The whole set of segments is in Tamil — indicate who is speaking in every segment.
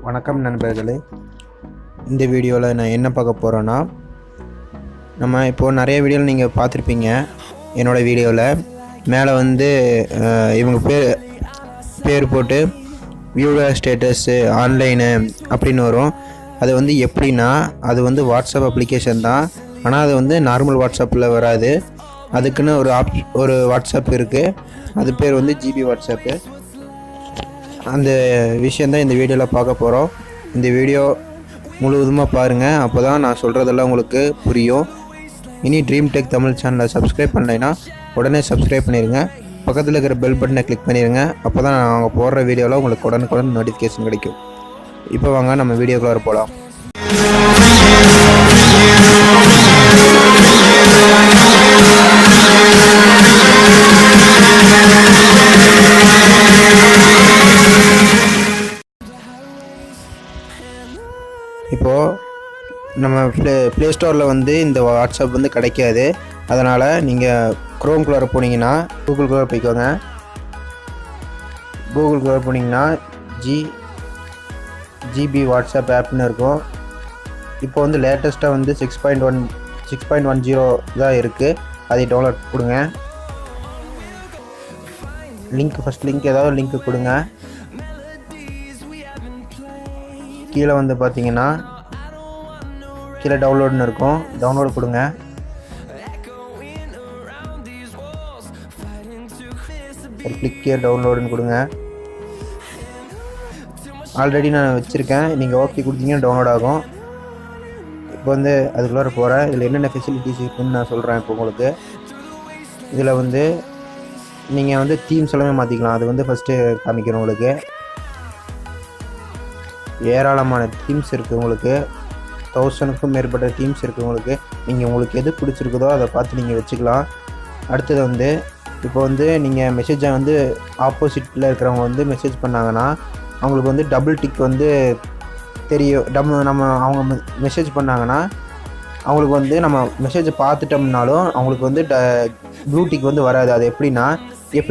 Speaker 1: வணக்கம் நண்பர்களே. இந்த வீடியோவில் நான் என்ன பார்க்க போகிறேன்னா, நம்ம இப்போது நிறைய வீடியோவில் நீங்கள் பார்த்துருப்பீங்க. என்னோடய வீடியோவில் மேலே வந்து இவங்க பேர் போட்டு வியூவர் ஸ்டேட்டஸு ஆன்லைனு அப்படின்னு வரும். அது வந்து எப்படின்னா, அது வந்து வாட்ஸ்அப் அப்ளிகேஷன் தான். ஆனால் அது வந்து நார்மல் வாட்ஸ்அப்பில் வராது. அதுக்குன்னு ஒரு வாட்ஸ்அப் இருக்குது. அது பேர் வந்து ஜிபி வாட்ஸ்அப்பு. அந்த விஷயந்தான் இந்த வீடியோவில் பார்க்க போகிறோம். இந்த வீடியோ முழுவதுமாக பாருங்கள். அப்போ தான் நான் சொல்கிறதெல்லாம் உங்களுக்கு புரியும். இனி ட்ரீம் டெக் தமிழ் சேனலை சப்ஸ்கிரைப் பண்ணலைன்னா உடனே சப்ஸ்கிரைப் பண்ணிடுங்க. பக்கத்தில் இருக்கிற பெல் பட்டனை கிளிக் பண்ணிடுங்க. அப்போ தான் நாங்கள் போடுற வீடியோவில் உங்களுக்கு உடனுக்குடன் நோட்டிஃபிகேஷன் கிடைக்கும். இப்போ வாங்க நம்ம வீடியோக்குள்ளே போகலாம். இப்போது நம்ம ப்ளே ஸ்டோரில் வந்து இந்த வாட்ஸ்அப் வந்து கிடைக்காது. அதனால் நீங்கள் க்ரோம்குள்ளே போனீங்கன்னா கூகுள்குள்ளே போய்க்கோங்க. கூகுள்குள்ளே போனீங்கன்னா ஜிபி வாட்ஸ்அப் ஆப்னு இருக்கும். இப்போ வந்து லேட்டஸ்ட்டாக வந்து 6.10 தான் இருக்குது. அதை டவுன்லோட் கொடுங்க. ஃபஸ்ட் லிங்க் ஏதாவது லிங்க்கு கொடுங்க. கீழே வந்து பார்த்தீங்கன்னா கீழே டவுன்லோடுன்னு இருக்கும். டவுன்லோடு கொடுங்க. கிளிக் ஹியர் டவுன்லோடுன்னு கொடுங்க. ஆல்ரெடி நான் வச்சுருக்கேன். நீங்கள் ஓகே கொடுத்தீங்கன்னா டவுன்லோட் ஆகும். இப்போ வந்து அதுக்குள்ளார போகிறேன். இதில் என்னென்ன ஃபெசிலிட்டிஸ் இருக்குதுன்னு நான் சொல்கிறேன். இப்போ உங்களுக்கு இதில் வந்து நீங்கள் வந்து தீம்ஸ் எல்லாமே மாற்றிக்கலாம். அது வந்து ஃபஸ்ட்டு காமிக்கிறேன். உங்களுக்கு ஏராளமான டீம்ஸ் இருக்குது. உங்களுக்கு 1000க்கும் மேற்பட்ட டீம்ஸ் இருக்குது. உங்களுக்கு எது பிடிச்சிருக்குதோ அதை பார்த்து நீங்கள் வச்சுக்கலாம். அடுத்தது வந்து இப்போ வந்து நீங்கள் மெசேஜை வந்து ஆப்போசிட்டில் இருக்கிறவங்க வந்து மெசேஜ் பண்ணாங்கன்னா அவங்களுக்கு வந்து டபுள் டிக் வந்து தெரியும். அவங்க மெசேஜ் பண்ணாங்கன்னா அவங்களுக்கு வந்து நம்ம மெசேஜை பார்த்துட்டோம்னாலும் அவங்களுக்கு வந்து ப்ளூ டிக் வந்து வராது. அது எப்படின்னா,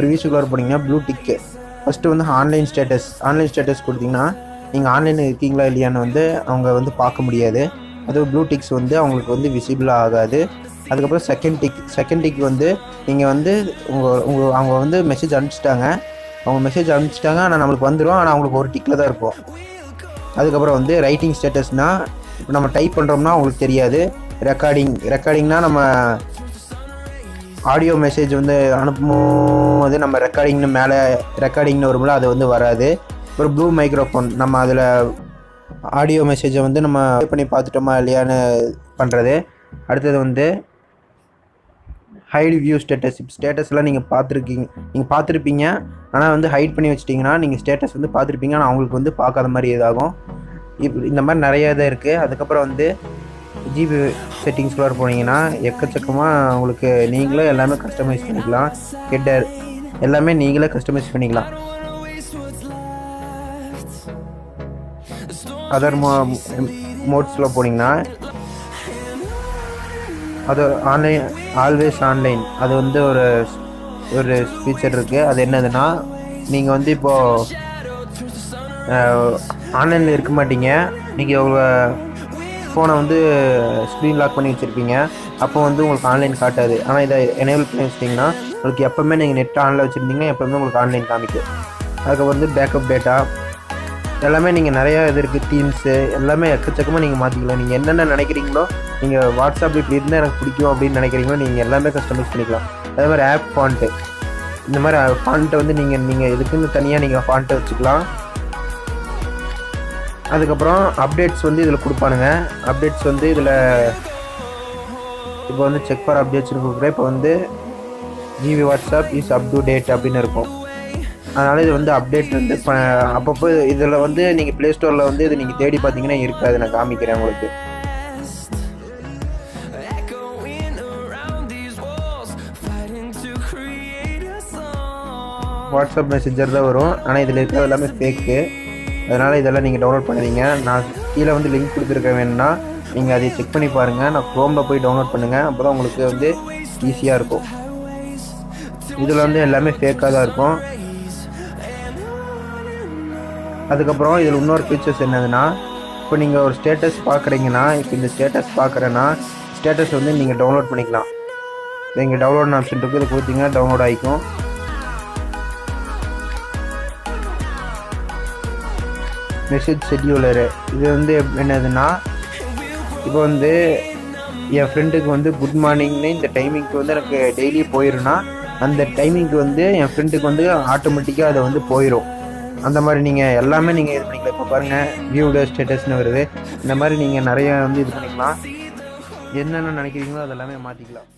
Speaker 1: ப்ரிவியூஸ்க்குள்ளே போனீங்கன்னா ப்ளூ டிக்கு ஃபஸ்ட்டு வந்து ஆன்லைன் ஸ்டேட்டஸ் கொடுத்தீங்கன்னா நீங்கள் ஆன்லைனில் இருக்கீங்களா இல்லையான்னு வந்து அவங்க வந்து பார்க்க முடியாது. அது ப்ளூ டிக்ஸ் வந்து அவங்களுக்கு வந்து விசிபிளாக ஆகாது. அதுக்கப்புறம் செகண்ட் டிக் வந்து நீங்கள் வந்து அவங்க வந்து மெசேஜ் அனுப்பிச்சிட்டாங்க. ஆனால் நம்மளுக்கு வந்துடும். ஆனால் அவங்களுக்கு ஒரு டிக்கில் தான் இருக்கும். அதுக்கப்புறம் வந்து ரைட்டிங் ஸ்டேட்டஸ்னால் இப்போ நம்ம டைப் பண்ணுறோம்னா அவங்களுக்கு தெரியாது. ரெக்கார்டிங்னால் நம்ம ஆடியோ மெசேஜ் வந்து அனுப்பும்போது நம்ம ரெக்கார்டிங்னு வரும்போது அது வந்து வராது. ஒரு ப்ளூ மைக்ரோஃபோன், நம்ம அதில் ஆடியோ மெசேஜை வந்து நம்ம பண்ணி பார்த்துட்டோமா இல்லையான்னு பண்ணுறது. அடுத்தது வந்து ஹைட் வியூ ஸ்டேட்டஸ்லாம் நீங்கள் பார்த்துருப்பீங்க. ஆனால் வந்து ஹைட் பண்ணி வச்சிட்டிங்கன்னா நீங்கள் ஸ்டேட்டஸ் வந்து பார்த்துருப்பீங்க. ஆனால் அவங்களுக்கு வந்து பார்க்காத மாதிரி இதாகும். இந்த மாதிரி நிறைய இதாக இருக்குது. அதுக்கப்புறம் வந்து ஜிபி செட்டிங்ஸ்குள்ளே போனீங்கன்னா எக்கச்சக்கமாக உங்களுக்கு நீங்களே எல்லாமே கஸ்டமைஸ் பண்ணிக்கலாம். ஹெட்டர் எல்லாமே நீங்களே கஸ்டமைஸ் பண்ணிக்கலாம். அதர் மோட்ஸில் போனீங்கன்னா அது ஆல்வேஸ் ஆன்லைன், அது வந்து ஒரு ஃபீச்சர் இருக்குது. அது என்னதுன்னா, நீங்கள் வந்து இப்போது ஆன்லைனில் இருக்க மாட்டீங்க. நீங்கள் உங்கள் ஃபோனை வந்து ஸ்க்ரீன் லாக் பண்ணி வச்சுருப்பீங்க. அப்போ வந்து உங்களுக்கு ஆன்லைன் காட்டாது. ஆனால் இதை எனேபிள் பண்ணி வச்சிட்டிங்கன்னா உங்களுக்கு எப்போவுமே நீங்கள் நெட் ஆனில் வச்சுருந்தீங்கன்னா எப்போவுமே உங்களுக்கு ஆன்லைன் காமிக்கும். அதுக்கப்புறம் வந்து பேக்கப் டேட்டா எல்லாமே நீங்கள் நிறையா இது இருக்குது. தீம்ஸு எல்லாமே எக்கச்சக்கமாக நீங்கள் மாற்றிக்கலாம். நீங்கள் என்னென்ன நினைக்கிறீங்களோ, நீங்கள் வாட்ஸ்அப் இப்படி இருந்தால் எனக்கு பிடிக்கும் அப்படின்னு நினைக்கிறீங்களோ நீங்கள் எல்லாமே கஸ்டமைஸ் பண்ணிக்கலாம். அதே மாதிரி ஆப் ஃபாண்ட்டு, இந்த மாதிரி ஃபாண்ட்டை வந்து நீங்கள் இதுக்குன்னு தனியாக நீங்கள் ஃபாண்ட்டை வச்சுக்கலாம். அதுக்கப்புறம் அப்டேட்ஸ் வந்து இதில் கொடுப்பானுங்க. அப்டேட்ஸ் வந்து இதில் இப்போ வந்து செக் ஃபார் அப்டேட்ஸ்னு கொடுக்குறேன். இப்போ வந்து GB WhatsApp is up to date அப்படின்னு இருக்கும். அதனால் இது வந்து அப்டேட் வந்து அப்பப்போ இதில் வந்து நீங்கள் ப்ளே ஸ்டோரில் வந்து இது நீங்கள் தேடி பார்த்தீங்கன்னா இருக்காது. நான் காமிக்கிறேன் உங்களுக்கு. வாட்ஸ்அப் மெசேஜர் தான் வரும். ஆனால் இதில் இருக்கிறது எல்லாமே ஃபேக்கு. அதனால் இதெல்லாம் நீங்கள் டவுன்லோட் பண்ணுவீங்க. நான் கீழே வந்து லிங்க் கொடுத்துருக்க வேணும்னா நீங்கள் அதை செக் பண்ணி பாருங்கள். நான் க்ரோமில் போய் டவுன்லோட் பண்ணுங்கள். அப்போ தான் உங்களுக்கு வந்து ஈஸியாக இருக்கும். இதில் வந்து எல்லாமே ஃபேக்காக தான் இருக்கும். அதுக்கப்புறம் இதில் இன்னொரு ஃபீச்சர்ஸ் என்னதுன்னா, இப்போ நீங்கள் ஒரு ஸ்டேட்டஸ் பார்க்குறீங்கன்னா, இப்போ இந்த ஸ்டேட்டஸ் பார்க்குறேன்னா ஸ்டேட்டஸ் வந்து நீங்கள் டவுன்லோட் பண்ணிக்கலாம். இங்கே டவுன்லோட் ஆப்ஷன் இருக்குது, இதை கொடுத்தீங்கன்னா டவுன்லோட் ஆகிக்கும். மெசேஜ் ஷெட்யூலரு இது வந்து என்னதுன்னா, இப்போ வந்து என் ஃப்ரெண்டுக்கு வந்து குட் மார்னிங்னு இந்த டைமிங்க்கு வந்து எனக்கு டெய்லி போயிருன்னா அந்த டைமிங்க்கு வந்து என் ஃப்ரெண்டுக்கு வந்து ஆட்டோமேட்டிக்காக அதை வந்து போயிடும். அந்த மாதிரி நீங்கள் எல்லாமே நீங்கள் இது பண்ணிக்கலாம். இப்போ பாருங்கள் வியூட ஸ்டேட்டஸ்னு வருது. இந்த மாதிரி நீங்கள் நிறைய வந்து இது பண்ணிக்கலாம். என்னென்ன நினைக்கிறீங்களோ அதெல்லாமே மாற்றிக்கலாம்.